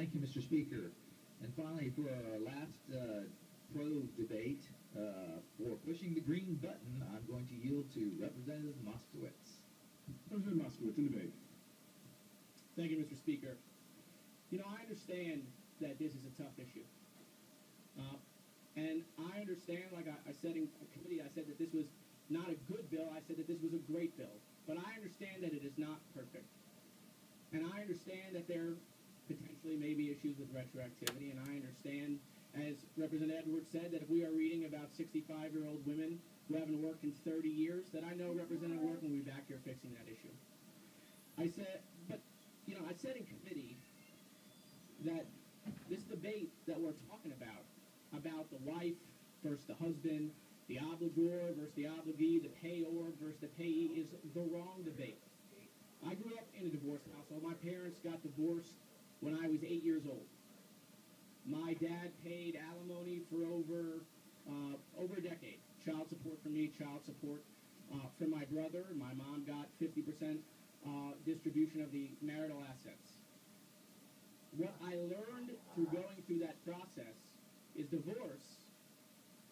Thank you, Mr. Speaker. And finally, for our last pro debate, for pushing the green button, I'm going to yield to Representative Moskowitz. Representative Moskowitz in debate. Thank you, Mr. Speaker. You know, I understand that this is a tough issue. And I understand, like I said in committee, I said that this was not a good bill. I said that this was a great bill. But I understand that it is not perfect. And I understand that there potentially may be issues with retroactivity. And I understand, as Representative Edwards said, that if we are reading about 65-year-old women who haven't worked in 30 years, that I know Representative Workman will be back here fixing that issue. I said, but, you know, I said in committee that this debate that we're talking about the wife versus the husband, the obligor versus the obligee, the payor versus the payee, is the wrong debate. I grew up in a divorced household. My parents got divorced when I was 8 years old. My dad paid alimony for over a decade. Child support for me, child support for my brother. My mom got 50% distribution of the marital assets. What I learned through going through that process is divorce,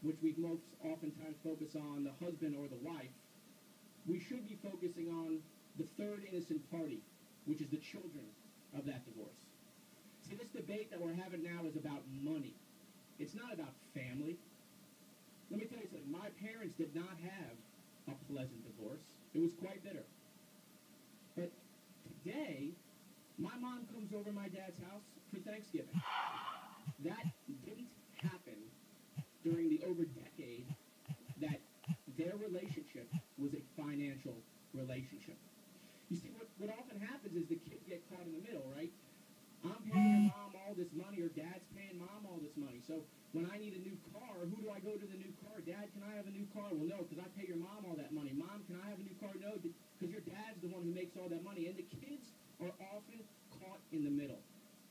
which we most oftentimes focus on the husband or the wife. We should be focusing on the third innocent party, which is the children of that divorce. See, this debate that we're having now is about money. It's not about family. Let me tell you something. My parents did not have a pleasant divorce. It was quite bitter. But today, my mom comes over to my dad's house for Thanksgiving. That didn't happen during the over decade that their relationship was a financial relationship. You see, what often happens is the kids get caught in the middle, right? I'm paying your mom all this money, or dad's paying mom all this money. So when I need a new car, who do I go to the new car? Dad, can I have a new car? Well, no, because I pay your mom all that money. Mom, can I have a new car? No, because your dad's the one who makes all that money. And the kids are often caught in the middle.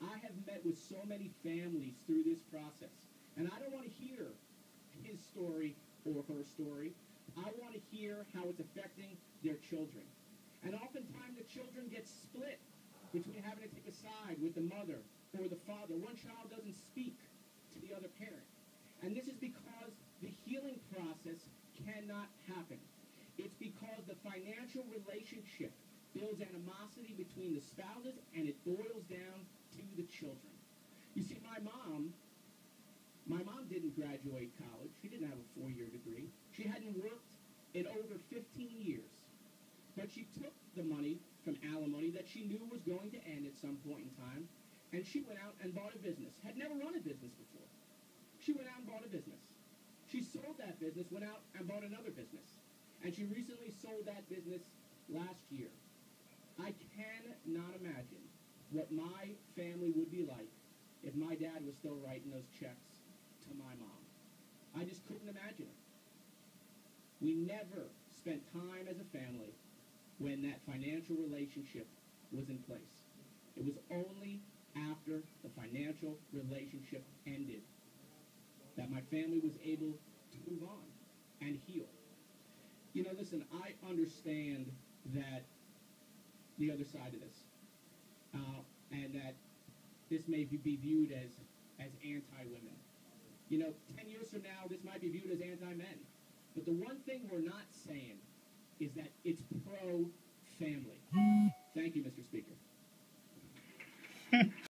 I have met with so many families through this process, and I don't want to hear his story or her story. I want to hear how it's affecting their children. And oftentimes the children get split between having to take a side with the mother or the father. One child doesn't speak to the other parent. And this is because the healing process cannot happen. It's because the financial relationship builds animosity between the spouses, and it boils down to the children. You see, my mom didn't graduate college. She didn't have a 4-year degree. She hadn't worked in over 15 years. But she took the money from alimony that she knew was going to end at some point in time, and she went out and bought a business. Had never run a business before. She went out and bought a business. She sold that business, went out and bought another business. And she recently sold that business last year. I cannot imagine what my family would be like if my dad was still writing those checks to my mom. I just couldn't imagine it. We never spent time as a family when that financial relationship was in place. It was only after the financial relationship ended that my family was able to move on and heal. You know, listen, I understand that the other side of this, and that this may be viewed as anti-women. You know, 10 years from now, this might be viewed as anti-men. But the one thing we're not saying is that it's pro-family. Thank you, Mr. Speaker.